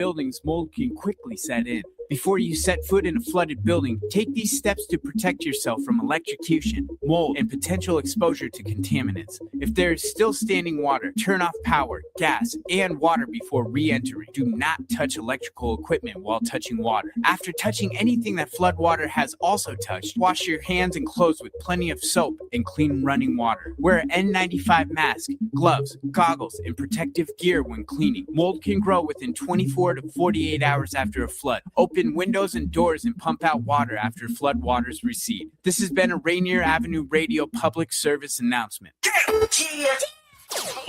buildings, mold can quickly set in. Before you set foot in a flooded building, take these steps to protect yourself from electrocution, mold, and potential exposure to contaminants. If there is still standing water, turn off power, gas, and water before re-entering. Do not touch electrical equipment while touching water. After touching anything that flood water has also touched, wash your hands and clothes with plenty of soap and clean running water. Wear an N95 mask, gloves, goggles, and protective gear when cleaning. Mold can grow within 24 to 48 hours after a flood. Open windows and doors and pump out water after flood waters recede. This has been a Rainier Avenue Radio public service announcement. It's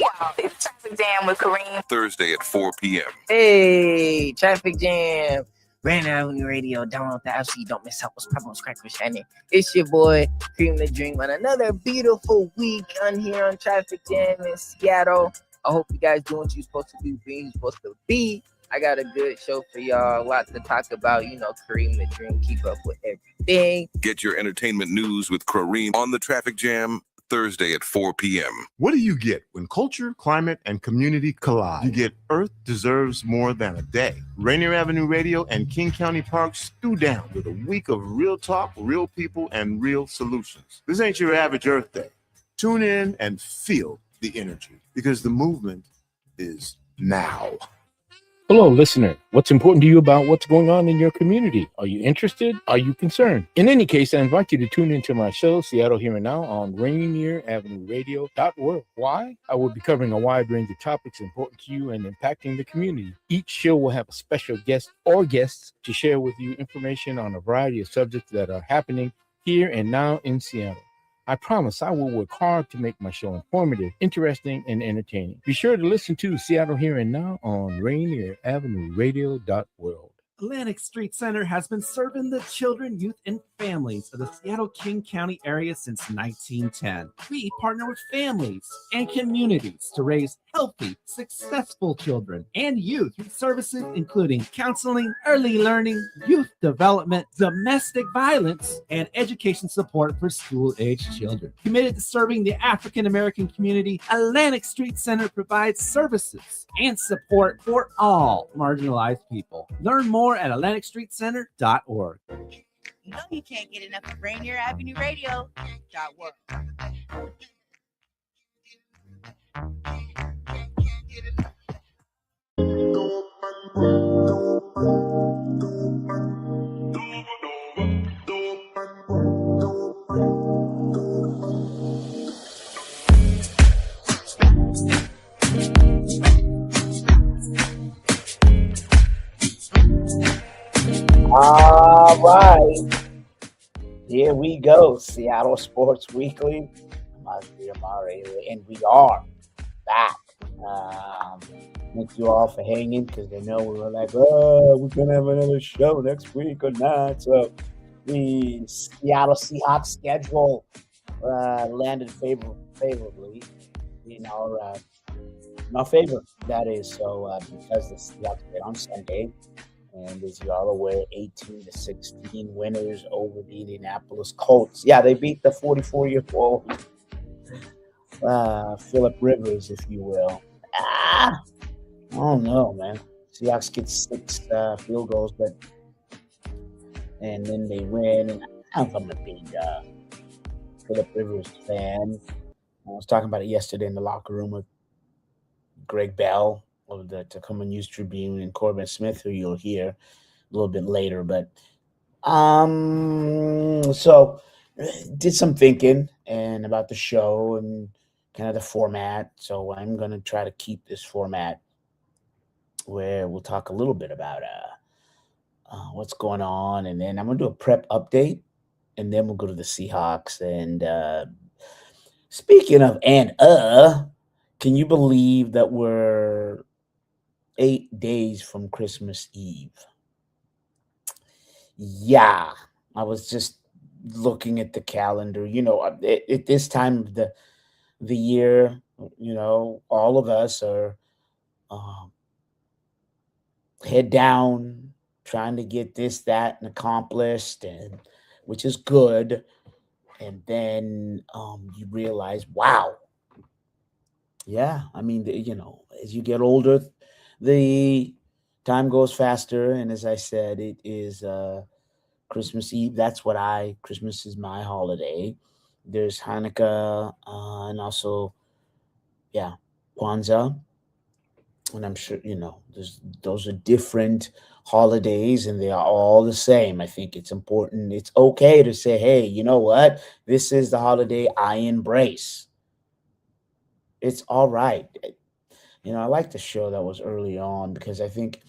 Traffic Jam with Kareem. Thursday at 4 p.m. Hey, Traffic Jam. Rainier Avenue Radio. Download the app so you don't miss out what's popping on Crack with Shining. It's your boy, Cream the Dream, on another beautiful week on here on Traffic Jam in Seattle. I hope you guys doing what you're supposed to do, being you're supposed to be. I got a good show for y'all. A lot to talk about. You know, Kareem the Dream, keep up with everything. Get your entertainment news with Kareem on the Traffic Jam Thursday at 4 p.m. What do you get when culture, climate, and community collide? You get Earth Deserves More Than a Day. Rainier Avenue Radio and King County Park stew down with a week of real talk, real people, and real solutions. This ain't your average Earth Day. Tune in and feel the energy because the movement is now. Hello, listener. What's important to you about what's going on in your community? Are you interested? Are you concerned? In any case, I invite you to tune into my show, Seattle Here and Now, on Rainier Avenue Radio.org. Why? I will be covering a wide range of topics important to you and impacting the community. Each show will have a special guest or guests to share with you information on a variety of subjects that are happening here and now in Seattle. I promise I will work hard to make my show informative, interesting, and entertaining. Be sure to listen to Seattle Here and Now on Rainier Avenue Radio.world. Atlantic Street Center has been serving the children, youth, and families of the Seattle King County area since 1910. We partner with families and communities to raise healthy, successful children and youth through services including counseling, early learning, youth development, domestic violence, and education support for school-aged children. Committed to serving the African American community, Atlantic Street Center provides services and support for all marginalized people. Learn more at AtlanticStreetCenter.org. You know you can't get enough of Rainier Avenue Radio.org. All right. Here we go. Seattle Sports Weekly. Mazvita Maraire, and we are back. Thank you all for hanging because they know we were like, oh, we're going to have another show next week or not. So the Seattle Seahawks schedule landed favorably in our favor. That is so because the Seahawks played on Sunday. And as you all aware, 18-16 winners over the Indianapolis Colts. Yeah, they beat the 44-year-old Phillip Rivers, if you will. I don't know, man. Seahawks get 6 field goals, and then they win. And I'm a big Phillip Rivers fan. I was talking about it yesterday in the locker room with Greg Bell of the Tacoma News Tribune and Corbin Smith, who you'll hear a little bit later. But so did some thinking and about the show and kind of the format. So I'm going to try to keep this format where we'll talk a little bit about what's going on, and then I'm going to do a prep update, and then we'll go to the Seahawks. And speaking of can you believe that we're 8 days from Christmas Eve? Yeah, I was just looking at the calendar. You know, at this time of the year, you know, all of us are head down, trying to get this, that, and accomplished, and which is good. And then you realize, wow. Yeah, I mean, you know, as you get older, the time goes faster, and as I said, it is Christmas Eve. Christmas is my holiday. There's Hanukkah, and also, yeah, Kwanzaa. And I'm sure, those are different holidays and they are all the same. I think it's important. It's okay to say, hey, you know what? This is the holiday I embrace. It's all right. I like the show that was early on because I think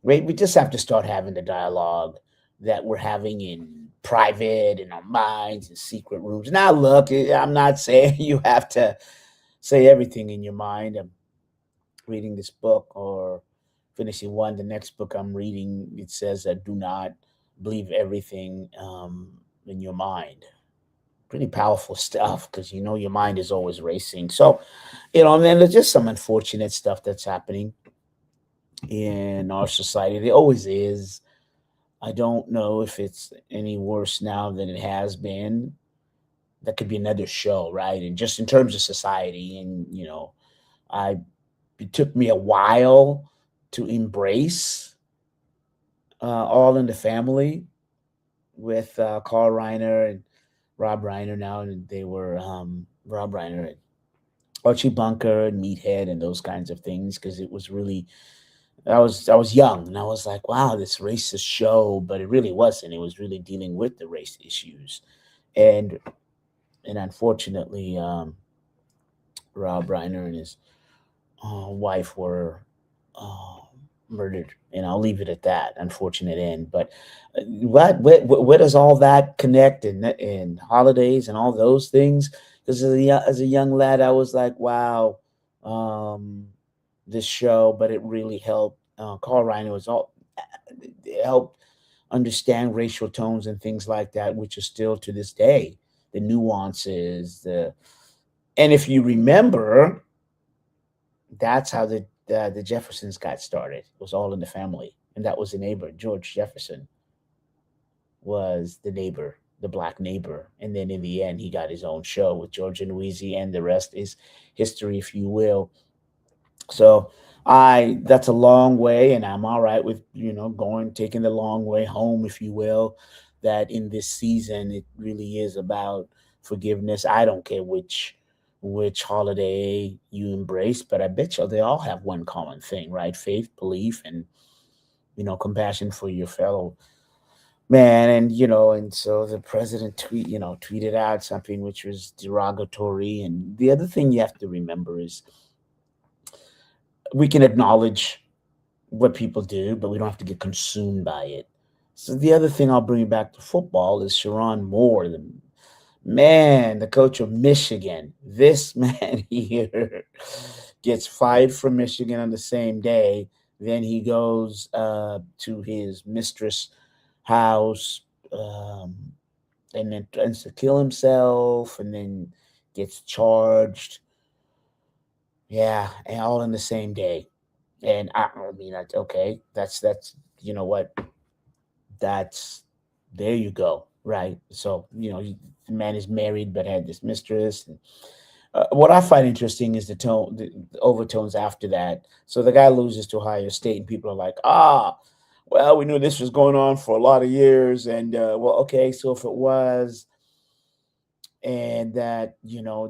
we just have to start having the dialogue that we're having in private, in our minds, in secret rooms. Now, look, I'm not saying you have to say everything in your mind. I'm reading this book or finishing one. The next book I'm reading, it says that do not believe everything in your mind. Pretty powerful stuff because your mind is always racing. So, and then there's just some unfortunate stuff that's happening in our society. There always is. I don't know if it's any worse now than it has been. That could be another show, right? And just in terms of society, and I it took me a while to embrace All in the Family with Carl Reiner and Rob Reiner now, and they were Rob Reiner and Archie Bunker and Meathead and those kinds of things because it was really I was young and I was like, wow, this racist show, but it really wasn't. It was really dealing with the race issues, and unfortunately, Rob Reiner and his wife were uh, murdered, and I'll leave it at that. Unfortunate end. But where does all that connect in holidays and all those things? Because as a young lad, I was like, wow, um, this show, but it really helped. Carl Reiner was all it helped understand racial tones and things like that, which are still to this day the nuances. And if you remember, that's how the Jeffersons got started. It was all in the family, and that was the neighbor. George Jefferson was the neighbor, the black neighbor, and then in the end, he got his own show with George and Wheezy, and the rest is history, if you will. So that's a long way, and I'm all right with taking the long way home, if you will. That in this season, it really is about forgiveness. I don't care which holiday you embrace, but I bet you they all have one common thing, right? Faith, belief, and compassion for your fellow man. And and so the president tweeted out something which was derogatory. And the other thing you have to remember is we can acknowledge what people do, but we don't have to get consumed by it. So the other thing I'll bring back to football is Sharon Moore, the coach of Michigan. This man here gets fired from Michigan on the same day. Then he goes to his mistress' house and then tries to kill himself and then gets charged. Yeah, and all in the same day. And I mean, okay, that's what? That's there you go, right? So the man is married but had this mistress. And, what I find interesting is the overtones after that. So the guy loses to Ohio State, and people are like, well, we knew this was going on for a lot of years, and well, okay, so if it was, and that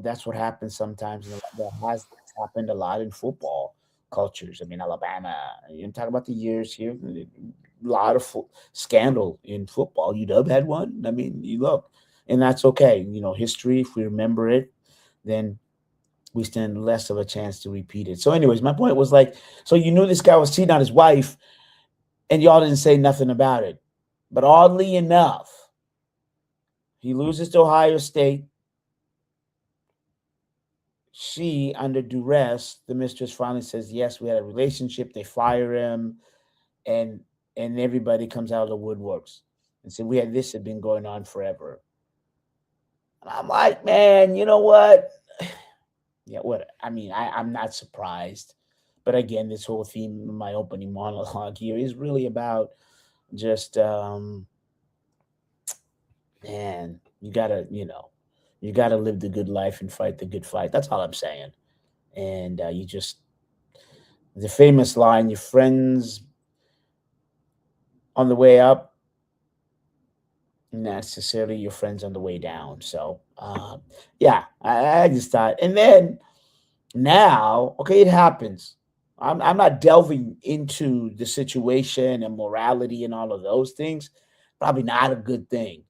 that's what happens sometimes, and that has happened a lot in football cultures. I mean, Alabama. You talk about the years here. A lot of scandal in football. UW had one. I mean, you look, and that's okay. History. If we remember it, then we stand less of a chance to repeat it. So, anyways, my point was like, so you knew this guy was cheating on his wife, and y'all didn't say nothing about it. But oddly enough, he loses to Ohio State. She, under duress, the mistress finally says, yes, we had a relationship. They fire him, and everybody comes out of the woodworks and said, this had been going on forever. And I'm like, man, you know what? Yeah, what? I mean, I'm not surprised. But again, this whole theme of my opening monologue here is really about just, man, you gotta live the good life and fight the good fight. That's all I'm saying. And the famous line, your friends on the way up, not necessarily your friends on the way down. So, yeah, I just thought, and then now, okay, it happens. I'm not delving into the situation and morality and all of those things. Probably not a good thing,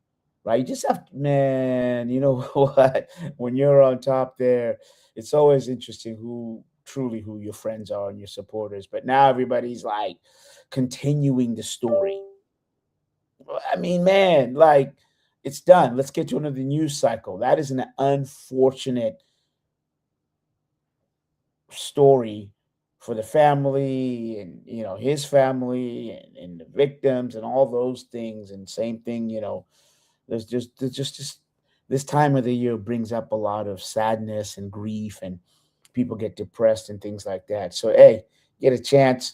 right? You just have to, man, you know what? When you're on top there, it's always interesting who your friends are and your supporters. But now everybody's like continuing the story. I mean, man, like it's done. Let's get to another news cycle. That is an unfortunate story for the family and his family and the victims and all those things. And same thing, there's just this time of the year brings up a lot of sadness and grief, and people get depressed and things like that. So hey, get a chance,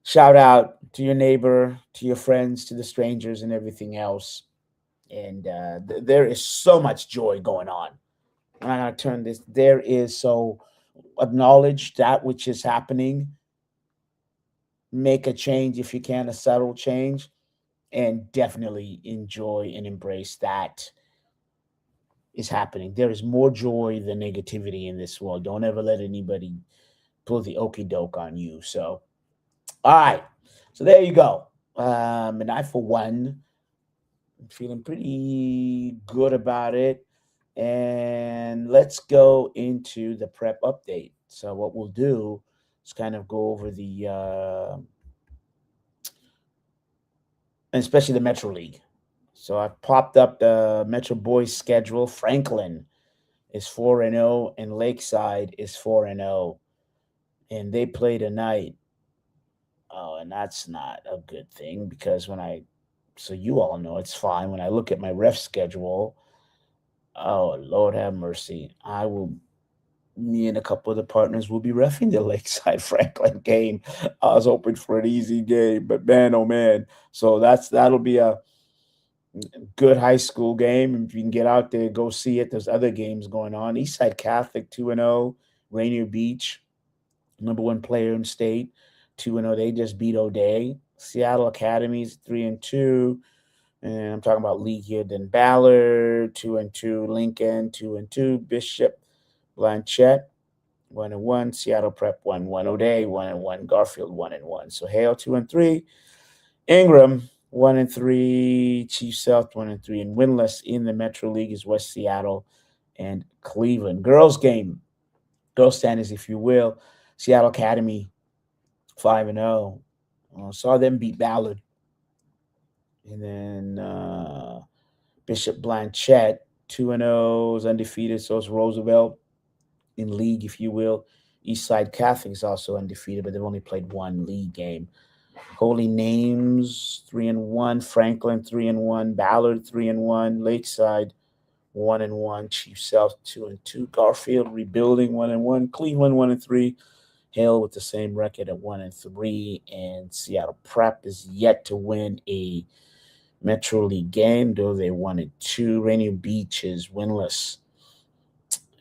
shout out to your neighbor, to your friends, to the strangers and everything else. And there is so much joy going on. I'm going to turn this. There is, so acknowledge that which is happening. Make a change if you can, a subtle change, and definitely enjoy and embrace that is happening. There is more joy than negativity in this world. Don't ever let anybody pull the okey doke on you. So, all right. So there you go. And I, for one, I'm feeling pretty good about it. And let's go into the prep update. So what we'll do is kind of go over especially the Metro League. So I've popped up the Metro Boys schedule. Franklin is 4-0 and Lakeside is 4-0. And they play tonight. Oh, and that's not a good thing because so you all know it's fine. When I look at my ref schedule, oh, Lord have mercy. Me and a couple of the partners will be reffing the Lakeside Franklin game. I was hoping for an easy game, but man, oh man. So that'll be a good high school game. If you can get out there, go see it. There's other games going on. Eastside Catholic 2-0, Rainier Beach, number one player in state, 2-0. They just beat O'Day. Seattle Academy's 3-2. And I'm talking about league here. Then Ballard, 2-2. Lincoln, 2-2. Bishop, Blanchette, 1-1. Seattle Prep, 1-1. O'Day, 1-1. Garfield, 1-1. So Hale, 2-3. Ingram, 1-3. Chief South, 1-3. And winless in the Metro League is West Seattle and Cleveland. Girls game, girls standings, if you will. Seattle Academy, 5-0. Saw them beat Ballard. And then Bishop Blanchette, 2-0, is undefeated. So is Roosevelt in league, if you will. Eastside Catholic is also undefeated, but they've only played one league game. Holy Names, 3-1. Franklin, 3-1. Ballard, 3-1. Lakeside, 1-1. Chief South, 2-2. Garfield rebuilding, 1-1. Cleveland, 1-3. Hale with the same record at 1-3. And Seattle Prep is yet to win a Metro League game, though they won it 2. Rainier Beach is winless.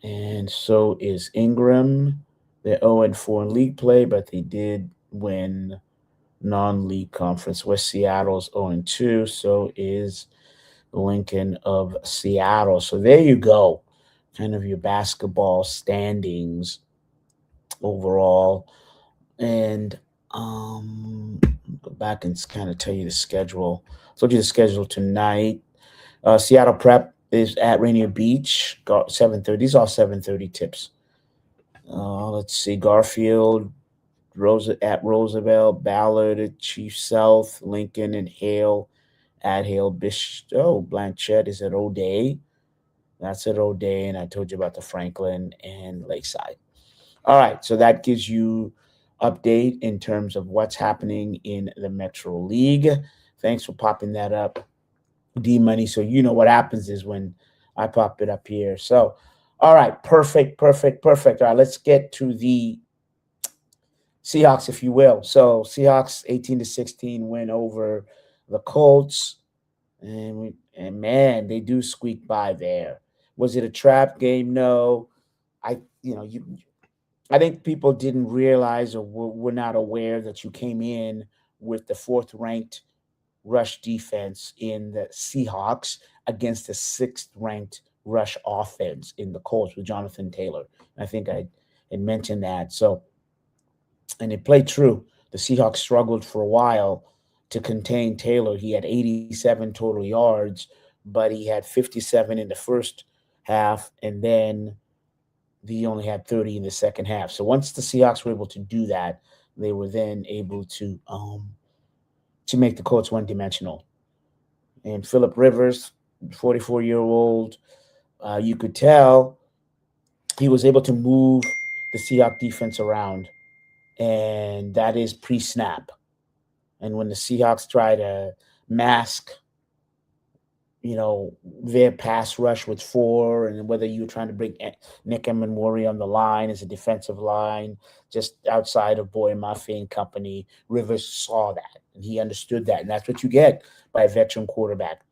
And so is Ingram. They're 0-4 in league play, but they did win non-league conference. West Seattle's 0-2. So is Lincoln of Seattle. So there you go. Kind of your basketball standings overall. And go back and kind of tell you the schedule. I told you the schedule tonight. Seattle Prep is at Rainier Beach, 7:30. These are all 7:30 tips. Let's see. Garfield, at Roosevelt, Ballard at Chief South, Lincoln and Hale at Hale. Blanchette is at O'Day. That's at O'Day. And I told you about the Franklin and Lakeside. All right. So that gives you update in terms of what's happening in the Metro League. Thanks for popping that up, D-Money. So you know what happens is when I pop it up here. So, all right, perfect. All right, let's get to the Seahawks, if you will. So Seahawks 18-16 win over the Colts. And man, they do squeak by there. Was it a trap game? No. I think people didn't realize or were not aware that you came in with the 4th-ranked rush defense in the Seahawks against the 6th-ranked rush offense in the Colts with Jonathan Taylor. I think I had mentioned that. So, and it played true. The Seahawks struggled for a while to contain Taylor. He had 87 total yards, but he had 57 in the first half, and then he only had 30 in the second half. So once the Seahawks were able to do that, they were then able to make the Colts one-dimensional. And Phillip Rivers, 44-year-old, you could tell he was able to move the Seahawks defense around, and that is pre-snap. And when the Seahawks try to mask, their pass rush with 4, and whether you were trying to bring Nick Emenwari on the line as a defensive line, just outside of Boy Mafe and company, Rivers saw that, and he understood that, and that's what you get by a veteran quarterback.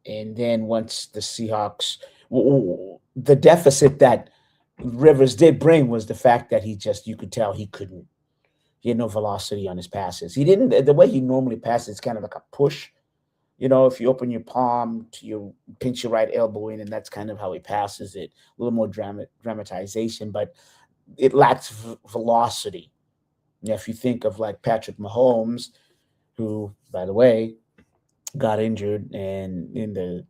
And then once the Seahawks, the deficit that Rivers did bring was the fact that you could tell he had no velocity on his passes. He didn't, the way he normally passes, it's kind of like a push. If you open your palm to pinch your right elbow in, and that's kind of how he passes it. A little more dramatization, but it lacks velocity. If you think of like Patrick Mahomes, who, by the way, got injured and in the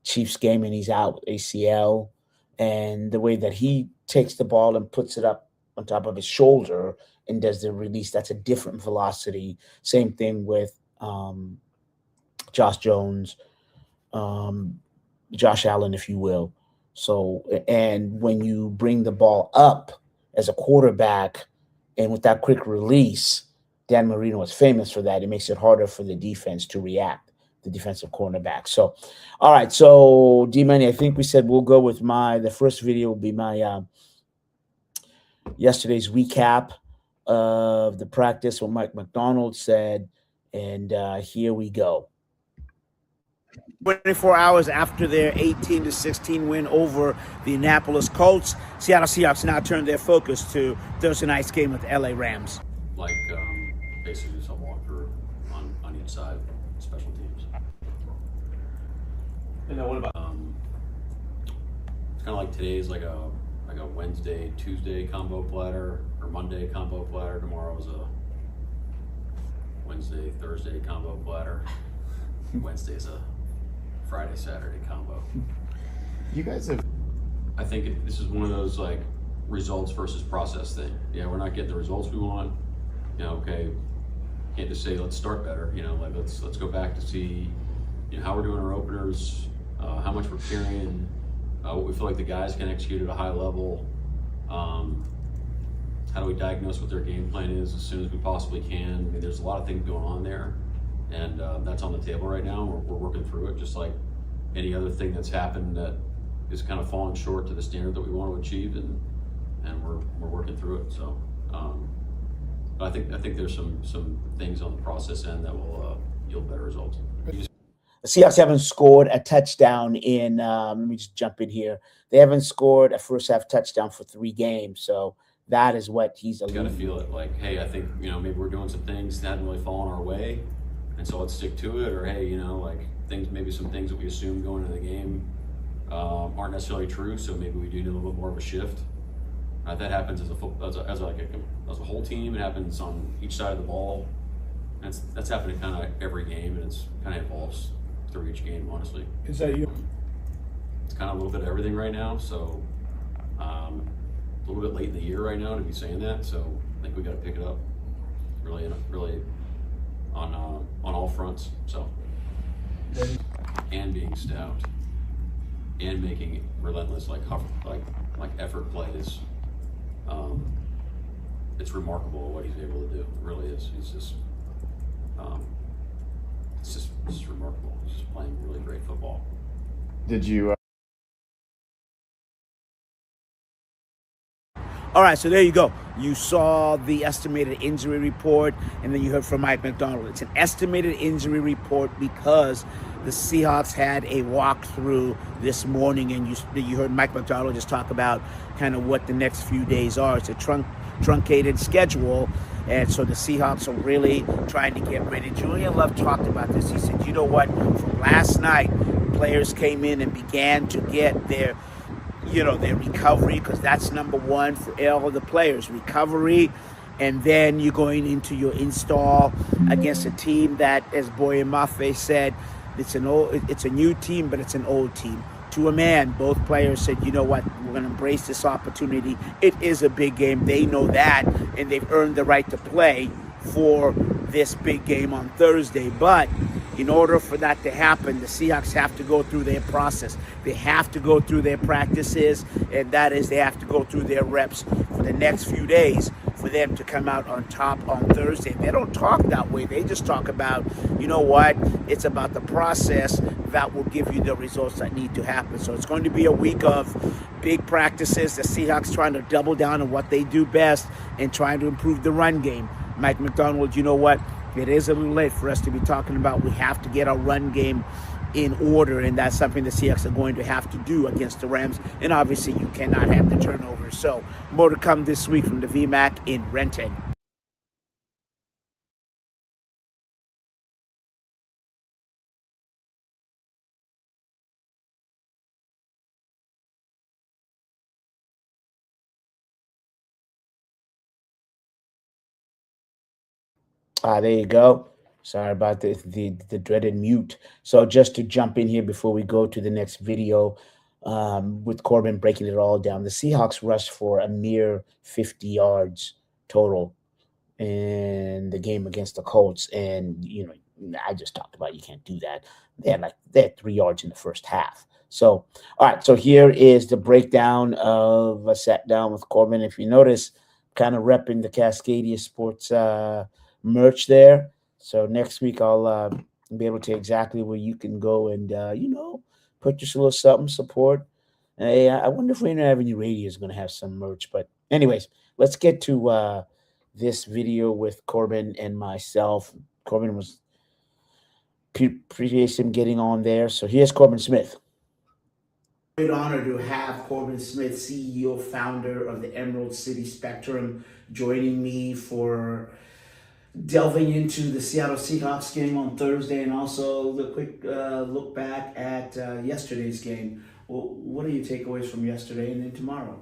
Chiefs game, and he's out with ACL, and the way that he takes the ball and puts it up on top of his shoulder and does the release, that's a different velocity. Same thing with Josh Jones, Josh Allen, if you will. So, and when you bring the ball up as a quarterback and with that quick release, Dan Marino is famous for that. It makes it harder for the defense to react, the defensive cornerback. So, all right. So, D-Money, I think we said we'll go with the first video will be my yesterday's recap of the practice, what Mike McDonald said. And here we go. 24 hours after their 18-16 win over the Indianapolis Colts, Seattle Seahawks now turn their focus to Thursday night's game with the LA Rams. Basically just a walkthrough on each side, special teams. And then what about it's kind of like today's like a Wednesday, Tuesday combo platter, or Monday combo platter. Tomorrow is a Wednesday, Thursday combo platter. Wednesday's a Friday, Saturday combo. You guys have. I think this is one of those like results versus process thing. Yeah, we're not getting the results we want. Okay, can't just say let's start better. Let's go back to see how we're doing our openers, how much we're carrying, what we feel like the guys can execute at a high level. How do we diagnose what their game plan is as soon as we possibly can? I mean, there's a lot of things going on there, and that's on the table right now. We're working through it, just like any other thing that's happened that is kind of falling short to the standard that we want to achieve, and we're working through it. So, but I think there's some things on the process end that will yield better results. The Seahawks haven't scored a touchdown in, let me just jump in here. They haven't scored a first half touchdown for 3 games. So that is what he's alluding to. Got to feel it like, hey, I think, maybe we're doing some things that hadn't really fallen our way. And so let's stick to it. Or, hey, maybe some things that we assumed going into the game aren't necessarily true. So maybe we do need a little bit more of a shift. That happens as a whole team. It happens on each side of the ball. That's happening kind of every game, and it's kind of evolves through each game, honestly. Is that you? It's kind of a little bit of everything right now. So a little bit late in the year right now to be saying that. So I think we got to pick it up really on all fronts. So and being stout and making relentless like effort plays. It's remarkable what he's able to do. It really is. He's just, it's just remarkable. He's just playing really great football. Did you? All right, so there you go. You saw the estimated injury report, and then you heard from Mike McDonald. It's an estimated injury report because the Seahawks had a walkthrough this morning, and you heard Mike McDonald just talk about kind of what the next few days are. It's a truncated schedule, And so the Seahawks are really trying to get ready. Julian Love talked about this. He said, you know what, from last night, players came in and began to get their recovery, because that's number one for all the players, recovery. And then you're going into your install against a team that, as Boye Mafe said, it's a new team, but it's an old team. To a man, both players said, you know what, we're going to embrace this opportunity. It is a big game. They know that, and they've earned the right to play for this big game on Thursday. But in order for that to happen, the Seahawks have to go through their process. They have to go through their practices, and that is they have to go through their reps for the next few days for them to come out on top on Thursday. They don't talk that way. They just talk about, you know what, it's about the process that will give you the results that need to happen. So it's going to be a week of big practices. The Seahawks trying to double down on what they do best and trying to improve the run game. Mike McDonald, you know what? It is a little late for us to be talking about we have to get our run game in order, and that's something the Seahawks are going to have to do against the Rams. And obviously you cannot have the turnovers. So more to come this week from the VMAC in Renton. There you go. Sorry about the dreaded mute. So just to jump in here before we go to the next video, with Corbin breaking it all down, the Seahawks rushed for a mere 50 yards total in the game against the Colts. And, I just talked about you can't do that. They had 3 yards in the first half. So, all right. So here is the breakdown of a sat down with Corbin. If you notice, kind of repping the Cascadia Sports merch there. So next week I'll be able to tell exactly where you can go and, purchase a little something, support. Hey, I wonder if Rainier Avenue Radio is going to have some merch. But anyways, let's get to this video with Corbin and myself. Corbin was appreciates him getting on there. So here's Corbin Smith. Great honor to have Corbin Smith, CEO, founder of the Emerald City Spectrum, joining me for delving into the Seattle Seahawks game on Thursday, and also the quick look back at yesterday's game. Well, what are your takeaways from yesterday and then tomorrow?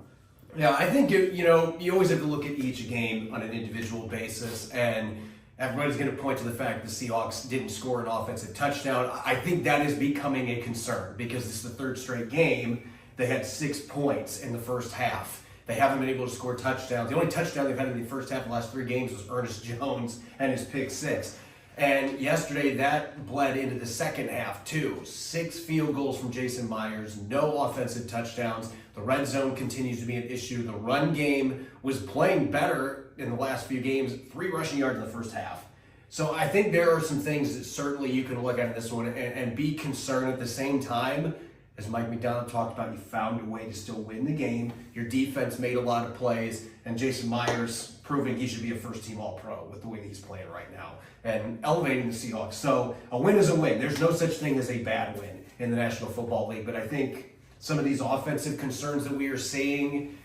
Yeah, I think you always have to look at each game on an individual basis, and everybody's going to point to the fact the Seahawks didn't score an offensive touchdown. I think that is becoming a concern because this is the third straight game. They had 6 points in the first half. They haven't been able to score touchdowns. The only touchdown they've had in the first half of the last 3 games was Ernest Jones and his pick 6. And yesterday that bled into the second half too. 6 field goals from Jason Myers, no offensive touchdowns. The red zone continues to be an issue. The run game was playing better in the last few games. 3 rushing yards in the first half. So I think there are some things that certainly you can look at in this one and be concerned at the same time. As Mike McDonald talked about, you found a way to still win the game. Your defense made a lot of plays, and Jason Myers proving he should be a first-team All-Pro with the way that he's playing right now and elevating the Seahawks. So a win is a win. There's no such thing as a bad win in the National Football League, but I think some of these offensive concerns that we are seeing,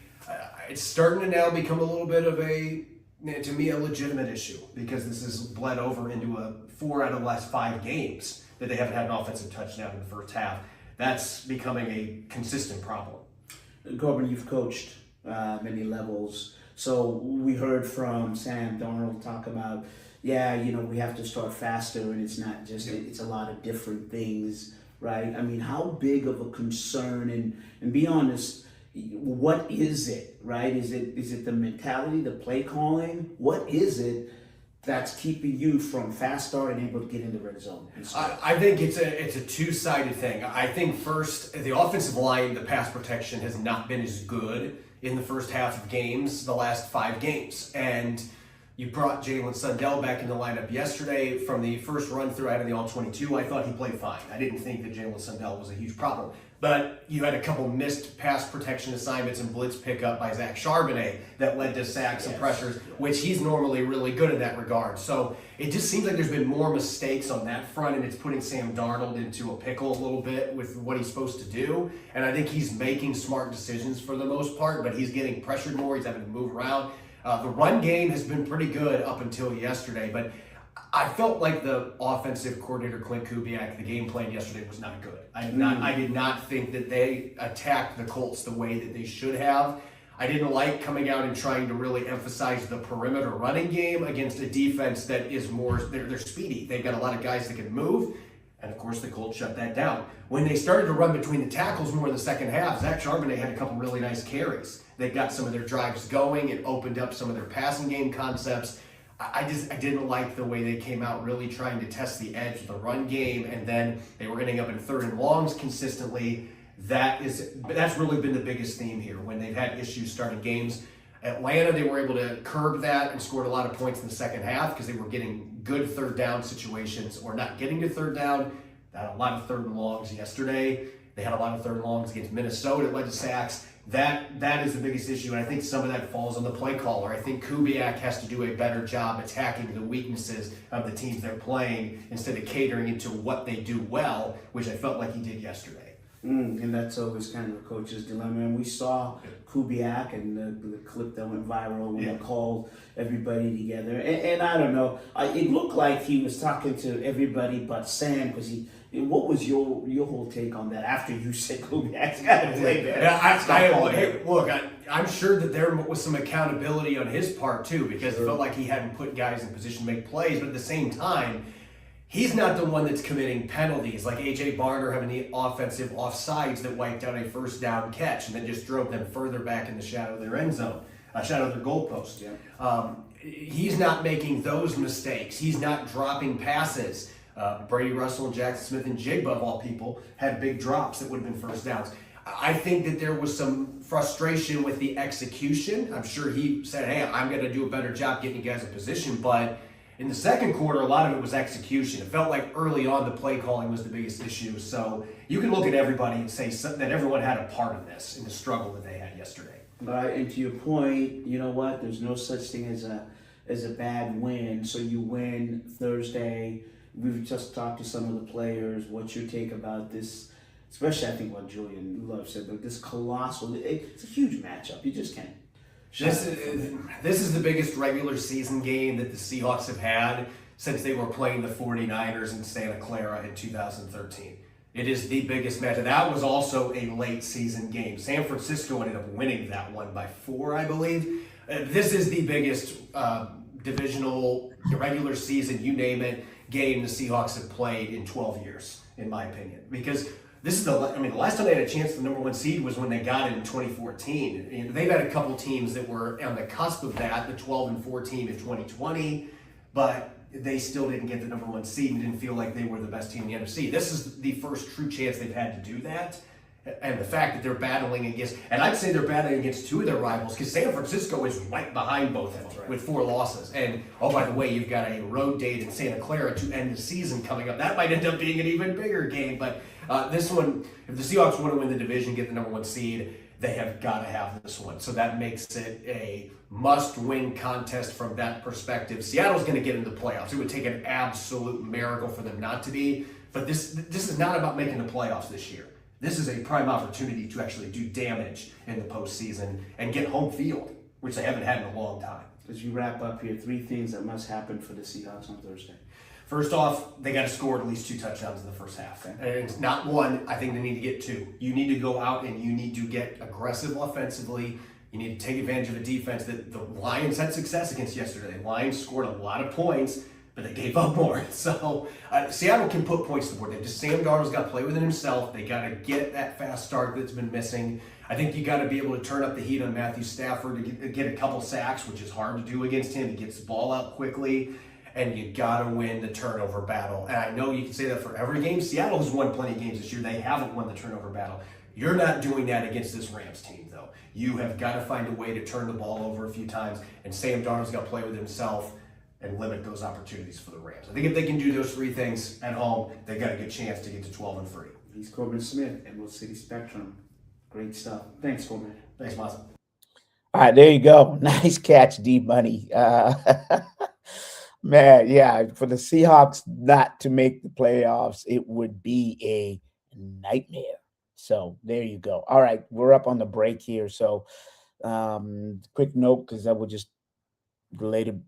it's starting to now become a little bit of to me, a legitimate issue because this has bled over into 4 out of the last 5 games that they haven't had an offensive touchdown in the first half. That's becoming a consistent problem. Corbin, you've coached many levels. So we heard from Sam Darnold talk about, we have to start faster, and it's not just, it's a lot of different things, right? I mean, how big of a concern, and be honest, what is it, right? Is it the mentality, the play calling? What is it that's keeping you from fast starting and able to get in the red zone? I think it's a two-sided thing. I think first, the offensive line, the pass protection has not been as good in the first half of games, the last 5 games. And you brought Jalen Sundell back in the lineup yesterday. From the first run through out of the All-22, I thought he played fine. I didn't think that Jalen Sundell was a huge problem. But you had a couple missed pass protection assignments and blitz pickup by Zach Charbonnet that led to sacks and pressures, which he's normally really good in that regard. So it just seems like there's been more mistakes on that front, and it's putting Sam Darnold into a pickle a little bit with what he's supposed to do. And I think he's making smart decisions for the most part, but he's getting pressured more. He's having to move around. The run game has been pretty good up until yesterday, but I felt like the offensive coordinator, Clint Kubiak, the game plan yesterday was not good. I did not think that they attacked the Colts the way that they should have. I didn't like coming out and trying to really emphasize the perimeter running game against a defense that is more, they're speedy. They've got a lot of guys that can move. And of course, the Colts shut that down. When they started to run between the tackles more in the second half, Zach Charbonnet had a couple really nice carries. They got some of their drives going. It opened up some of their passing game concepts. I didn't like the way they came out really trying to test the edge of the run game, and then they were ending up in 3rd and longs consistently. That's really been the biggest theme here when they've had issues starting games. Atlanta, they were able to curb that and scored a lot of points in the second half because they were getting good 3rd down situations or not getting to 3rd down. They had a lot of 3rd and longs yesterday. They had a lot of 3rd and longs against Minnesota. It led to sacks. That is the biggest issue, and I think some of that falls on the play caller. I think Kubiak has to do a better job attacking the weaknesses of the teams they're playing instead of catering into what they do well, which I felt like he did yesterday. And that's always kind of a coach's dilemma. And we saw Kubiak and the clip that went viral when they called everybody together. And I don't know, it looked like he was talking to everybody but Sam, because what was your whole take on that after you said Kubiak's got to play better? Look, I'm sure that there was some accountability on his part too, because it felt like he hadn't put guys in position to make plays, but at the same time, he's not the one that's committing penalties like A.J. Barner having the offensive offsides that wiped out a 1st down catch and then just drove them further back in the shadow of their end zone, shadow of their goalpost. Yeah. He's not making those mistakes. He's not dropping passes. Brady Russell and Jackson Smith and Jigba, of all people, had big drops that would have been 1st downs. I think that there was some frustration with the execution. I'm sure he said, hey, I'm going to do a better job getting you guys in position, but in the second quarter, a lot of it was execution. It felt like early on the play calling was the biggest issue. So you can look at everybody and say that everyone had a part in this, in the struggle that they had yesterday. And to your point, you know what? There's no such thing as a bad win. So you win Thursday. We've just talked to some of the players. What's your take about this? Especially, I think what Julian Love said, but this colossal, it's a huge matchup. You just can't. This is the biggest regular season game that the Seahawks have had since they were playing the 49ers in Santa Clara in 2013. It is the biggest match. That was also a late season game. San Francisco ended up winning that one by 4, I believe. This is the biggest divisional, regular season, you name it, game the Seahawks have played in 12 years, in my opinion. Because this is the last time they had a chance for the number 1 seed was when they got it in 2014. And they've had a couple teams that were on the cusp of that, the 12-4 team in 2020, but they still didn't get the number 1 seed and didn't feel like they were the best team in the NFC. This is the first true chance they've had to do that. And the fact that they're battling against, and I'd say they're battling against 2 of their rivals, because San Francisco is right behind both of them with 4 losses. And, oh, by the way, you've got a road date in Santa Clara to end the season coming up. That might end up being an even bigger game. But this one, if the Seahawks want to win the division, get the number 1 seed, they have got to have this one. So that makes it a must-win contest from that perspective. Seattle's going to get into the playoffs. It would take an absolute miracle for them not to be. But this is not about making the playoffs this year. This is a prime opportunity to actually do damage in the postseason and get home field, which they haven't had in a long time. As you wrap up here, 3 things that must happen for the Seahawks on Thursday. First off, they got to score at least 2 touchdowns in the first half. Okay. And not 1, I think they need to get 2. You need to go out and you need to get aggressive offensively. You need to take advantage of a defense that the Lions had success against yesterday. The Lions scored a lot of points, but they gave up more. So Seattle can put points to the board. Sam Darnold's got to play within himself. They got to get that fast start that's been missing. I think you got to be able to turn up the heat on Matthew Stafford to get a couple sacks, which is hard to do against him. He gets the ball out quickly, and you got to win the turnover battle. And I know you can say that for every game. Seattle has won plenty of games this year. They haven't won the turnover battle. You're not doing that against this Rams team, though. You have got to find a way to turn the ball over a few times, and Sam Darnold's got to play with himself and limit those opportunities for the Rams. I think if they can do those 3 things at home, they've got a good chance to get to 12-3. He's Corbin Smith, Emerald City Spectrum. Great stuff. Thanks, Corbin. Thanks, Mazza. All right, there you go. Nice catch, D-Money. Man, yeah, for the Seahawks not to make the playoffs, it would be a nightmare. So there you go. All right, we're up on the break here. So quick note, because I will just related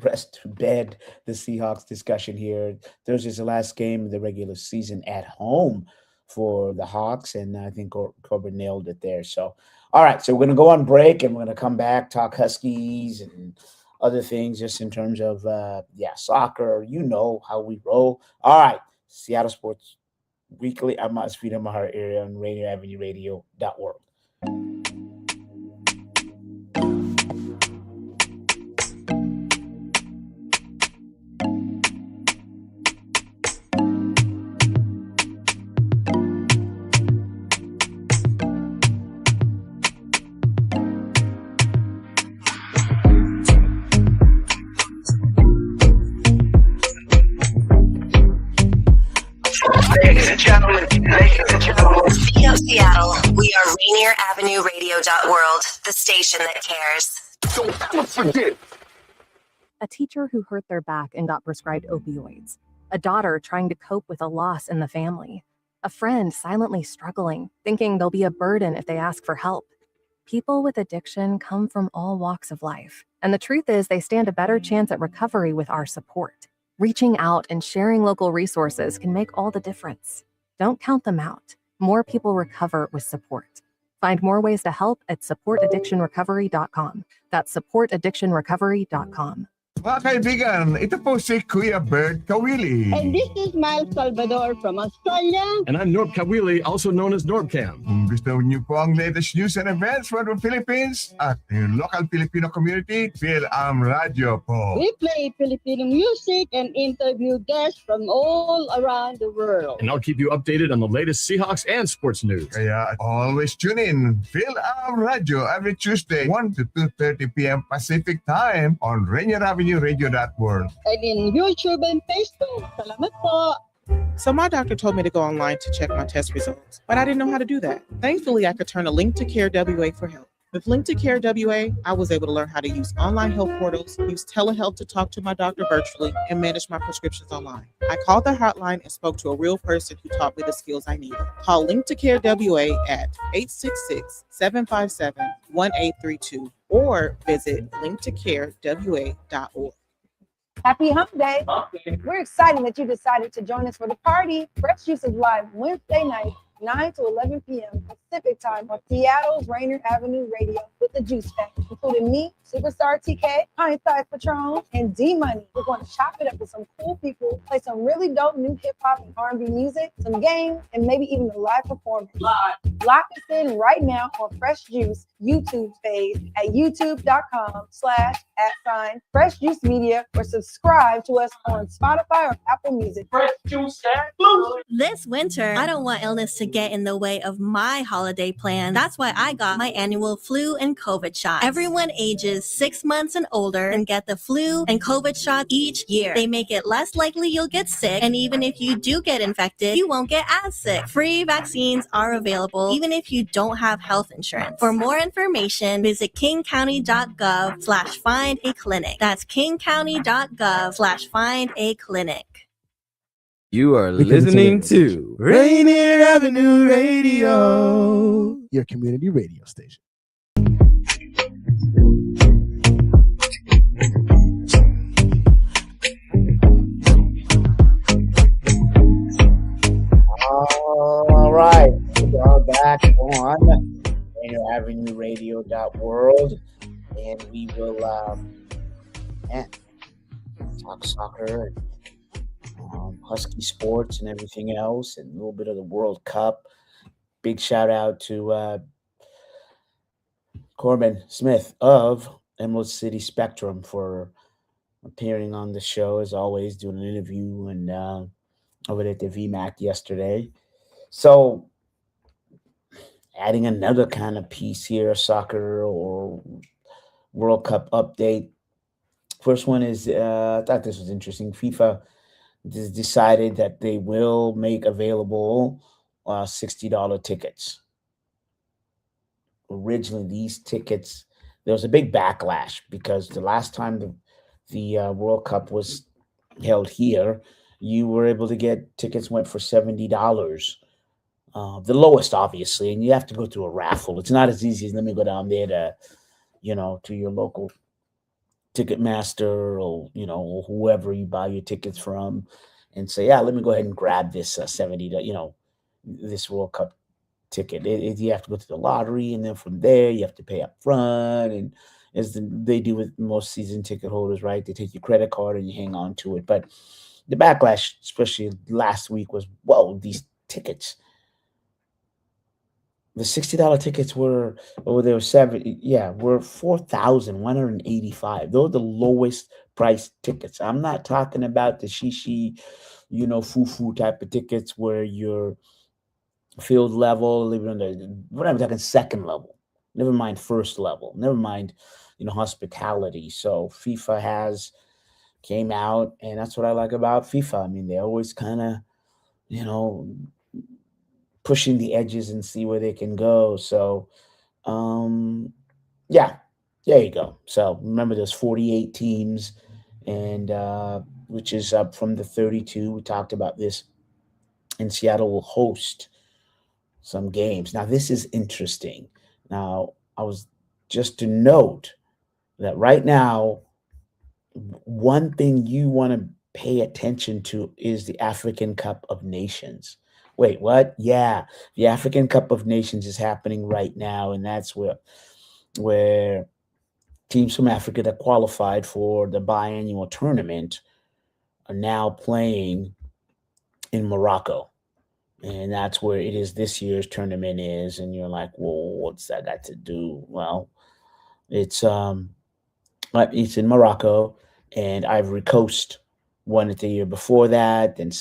rest to bed the Seahawks discussion here. Thursday's the last game of the regular season at home for the Hawks, and I think Corbin nailed it there. So, all right, so we're going to go on break, and we're going to come back, talk Huskies and other things just in terms of, soccer. You know how we roll. All right, Seattle Sports Weekly. I'm Mazvita Maraire on Rainier Avenue Radio.org. Speaking of Seattle, we are Rainier Avenue Radio.world, the station that cares. Don't forget. A teacher who hurt their back and got prescribed opioids. A daughter trying to cope with a loss in the family. A friend silently struggling, thinking they'll be a burden if they ask for help. People with addiction come from all walks of life, and the truth is they stand a better chance at recovery with our support. Reaching out and sharing local resources can make all the difference. Don't count them out. More people recover with support. Find more ways to help at supportaddictionrecovery.com. That's supportaddictionrecovery.com. Mga kaibigan, ito po si Kuya Bert Kawili. And this is Miles Salvador from Australia. And I'm Norb Kawili, also known as Norbcam. Kung gusto niyo po ang latest news and events from the Philippines at yung local Filipino community, Phil-Am Radio po. We play Filipino music and interview guests from all around the world. And I'll keep you updated on the latest Seahawks and sports news. Kaya always tune in, Phil-Am Radio, every Tuesday, 1 to 2:30 p.m. Pacific Time on Rainier Avenue Radio.world. And in YouTube and Facebook. Salamat po. So my doctor told me to go online to check my test results, but I didn't know how to do that. Thankfully, I could turn to Link to Care WA for help. With Link to Care WA, I was able to learn how to use online health portals, use telehealth to talk to my doctor virtually, and manage my prescriptions online. I called the hotline and spoke to a real person who taught me the skills I needed. Call Link to Care WA at 866-757-1832 or visit linktocarewa.org. Happy Hump Day. We're excited that you decided to join us for the party. Fresh Juice is live Wednesday night, 9 to 11 p.m. Pacific time on Seattle's Rainier Avenue Radio with the Juice Pack, including me, Superstar TK, Hindsight Patron, and D-Money. We're going to chop it up with some cool people, play some really dope new hip-hop and R&B music, some games, and maybe even a live performance. Lock us in right now on Fresh Juice YouTube page at youtube.com/@Fresh Juice Media or subscribe to us on Spotify or Apple Music. Fresh Juice. This winter, I don't want illness to get in the way of my holiday plan. That's why I got my annual flu and COVID shot. Everyone ages 6 months and older and get the flu and COVID shot each year. They make it less likely you'll get sick, and even if you do get infected, you won't get as sick. Free vaccines are available even if you don't have health insurance. For more information, visit kingcounty.gov/find-a-clinic. That's kingcounty.gov/find-a-clinic. You are listening to Rainier Avenue Radio, your community radio station. All right, we are back on Rainier Avenue Radio.world, and we will talk soccer and Husky sports and everything else, and a little bit of the World Cup. Big shout out to Corbin Smith of Emerald City Spectrum for appearing on the show, as always, doing an interview and over at the VMAC yesterday. So adding another kind of piece here, soccer or World Cup update. First one is, I thought this was interesting. FIFA decided that they will make available $60 tickets. Originally, these tickets, there was a big backlash because the last time the World Cup was held here, you were able to get tickets went for $70. The lowest, obviously, and you have to go through a raffle. It's not as easy as let me go down there to to your local Ticketmaster or, or whoever you buy your tickets from and say, yeah, let me go ahead and grab this 70, this World Cup ticket. You have to go to the lottery, and then from there you have to pay up front. And as they do with most season ticket holders, right? They take your credit card and you hang on to it. But the backlash, especially last week, was, whoa, these tickets. The $60 tickets were $4,185. Those are the lowest price tickets. I'm not talking about the shishi, foo-foo type of tickets where you're field level, I'm talking second level. Never mind first level. Never mind, hospitality. So FIFA came out, and that's what I like about FIFA. I mean, they always kind of, pushing the edges and see where they can go. So, yeah, there you go. So remember, there's 48 teams, and which is up from the 32. We talked about this, and Seattle will host some games. Now, this is interesting. Now, I was just to note that right now, one thing you want to pay attention to is the African Cup of Nations. Wait, what? Yeah, the African Cup of Nations is happening right now, and that's where teams from Africa that qualified for the biannual tournament are now playing in Morocco. And that's where it is this year's tournament is. And you're like, well, what's that got to do? Well, it's in Morocco, and Ivory Coast won it the year before that. Then